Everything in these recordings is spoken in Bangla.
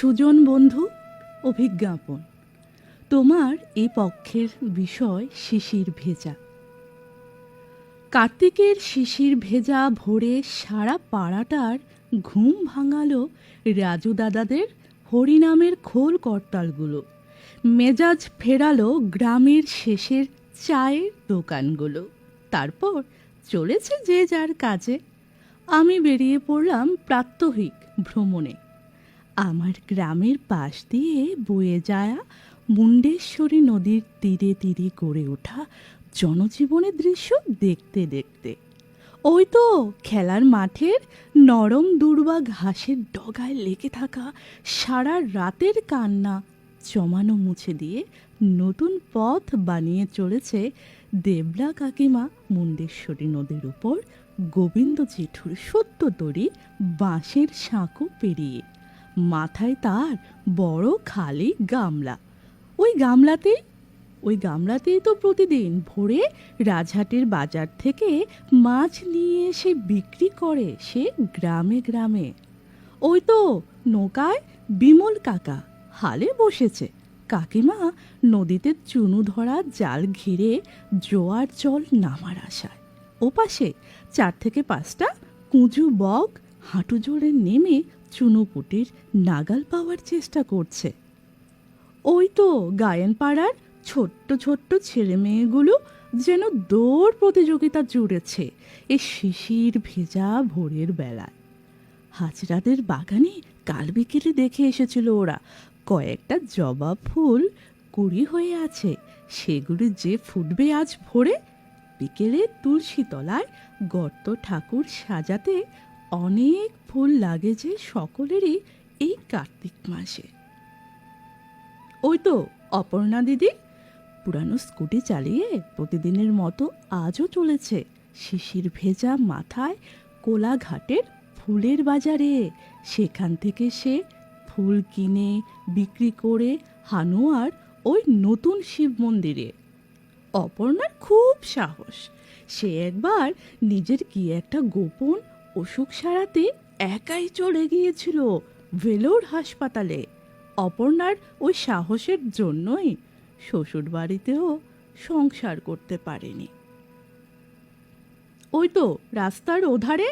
সুজন বন্ধু, অভিজ্ঞাপন। তোমার এই পক্ষের বিষয় শিশির ভেজা। কার্তিকের শিশির ভেজা ভোরে সারা পাড়াটার ঘুম ভাঙালো রাজু দাদাদের হরিনামের খোল করতালগুলো। মেজাজ ফেরালো গ্রামের শেষের চায়ের দোকানগুলো। তারপর চলেছে যে যার কাজে। আমি বেরিয়ে পড়লাম প্রাত্যহিক ভ্রমণে। আমার গ্রামের পাশ দিয়ে বয়ে যায় মুণ্ডেশ্বরী নদীর তীরে তীরে গড়ে ওঠা জনজীবনের দৃশ্য দেখতে দেখতে। ওই তো খেলার মাঠের নরম দুর্বা ঘাসের ডগায় লেগে থাকা সারা রাতের কান্না জমানো মুছে দিয়ে নতুন পথ বানিয়ে চলেছে দেবলা কাকিমা মুণ্ডেশ্বরী নদীর উপর গোবিন্দ জেঠুর সত্য তরি বাঁশের সাঁকো পেরিয়ে। মাথায় তার বড় খালি গামলা। ওই গামলাতেই তো প্রতিদিন ভোরে রাজহাটের বাজার থেকে মাছ নিয়ে এসে বিক্রি করে সে গ্রামে গ্রামে। ওই তো নৌকায় বিমল কাকা হালে বসেছে। কাকিমা নদীতে চুনু ধরা জাল ঘিরে জোয়ার জল নামার আশায়। ওপাশে 4 থেকে 5টা কুঁজু বক হাঁটু জোড়ে নেমে চুনোপুটির নাগাল পাওয়ার চেষ্টা করছে। ওই তো গায়েন পাড়ার ছোট্ট ছোট্ট ছেলে মেয়েগুলো যেন দৌড় প্রতিযোগিতা জুড়েছে এই শিশির ভেজা ভোরের বেলায়। হাজরাদের বাগানে কাল বিকেলে দেখে এসেছিল ওরা কয়েকটা জবা ফুল কুড়ি হয়ে আছে। সেগুলি যে ফুটবে আজ ভোরে। বিকেলে তুলসী তলায় গর্ত ঠাকুর সাজাতে অনেক ফুল লাগে যে সকলেরই এই কার্তিক মাসে। ওই তো অপর্ণা দিদি পুরানো স্কুটি চালিয়ে প্রতিদিনের মতো আজও চলেছে শিশির ভেজা মাথায় কোলাঘাটের ফুলের বাজারে। সেখান থেকে সে ফুল কিনে বিক্রি করে হানুয়ার ওই নতুন শিব মন্দিরে। অপর্ণার খুব সাহস। সে একবার নিজের কি একটা গোপন অসুখ সারাতে একাই চলে গিয়েছিল ভেলোর হাসপাতালে। অপর্ণার ওই সাহসের জন্যই শ্বশুর বাড়িতেও সংসার করতে পারেনি। ওই তো রাস্তার ওধারে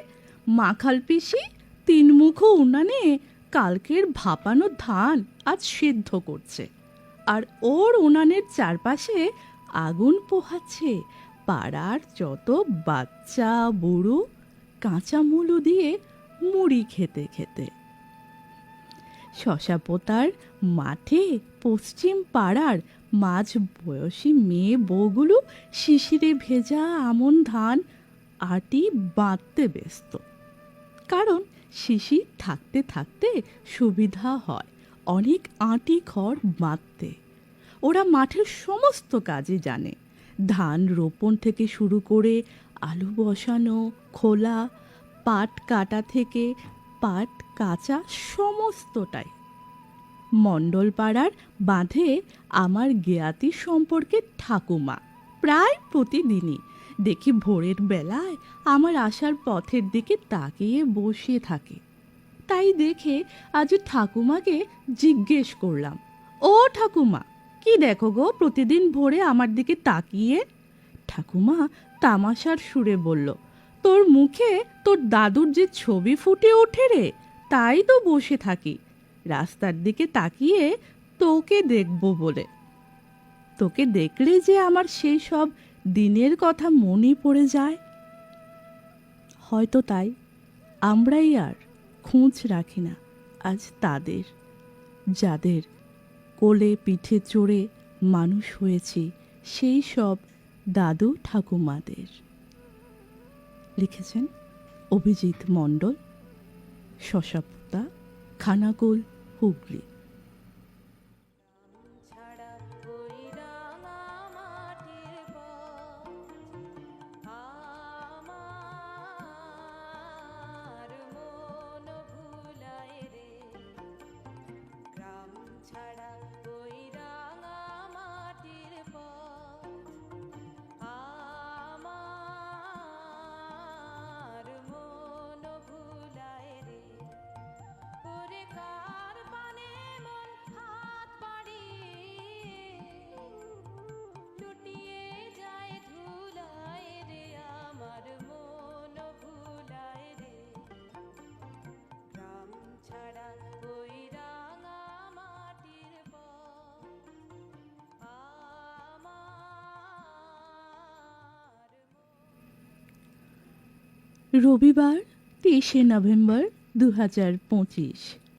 মাখাল পিসি 3 মুখো উনানে কালকের ভাপানো ধান আজ সিদ্ধ করছে, আর ওর উনানের চারপাশে আগুন পোহাচ্ছে পাড়ার যত বাচ্চা বুড়ো কাঁচা মুলো দিয়ে মুড়ি খেতে খেতে। শশাপোতার মাঠে পশ্চিম পাড়ার মাঝ বয়সী মেয়ে বউগুলো শিশিরে ভেজা আমন ধান আটি বাঁধতে ব্যস্ত। কারণ শিশির থাকতে থাকতে সুবিধা হয় অনেক আটি খড় বাঁধতে। ওরা মাঠের সমস্ত কাজই জানে, ধান রোপণ থেকে শুরু করে আলু বসানো, খোলা, পাট কাটা থেকে পাট কাঁচা সমস্তটাই। মণ্ডলপাড়ার বাঁধে আমার জ্ঞাতি সম্পর্কে ঠাকুমা প্রায় প্রতিদিনই দেখি ভোরের বেলায় আমার আসার পথের দিকে তাকিয়ে বসে থাকে। তাই দেখে আজ ঠাকুমাকে জিজ্ঞেস করলাম, ও ঠাকুমা, কি দেখো গো প্রতিদিন ভোরে আমার দিকে তাকিয়ে? ঠাকুমা তামাশার সুরে বলল, তোর মুখে তোর দাদুর যে ছবি ফুটে ওঠে রে, তাই তো বসে থাকি রাস্তার দিকে তাকিয়ে তোকে দেখব বলে। তোকে দেখলে যে আমার সেই সব দিনের কথা মনে পড়ে যায়। হয়তো তাই আমরাই আর খোঁজ রাখি না আজ তাদের, যাদের কোলে পিঠে চড়ে মানুষ হয়েছি সেই সব দাদু ঠাকুমাদের। লিখেছেন অভিজিৎ মণ্ডল, শশাপোতা, খানাকুল, হুগলি। কার পানে রবিবার 23শে নভেম্বর 2025।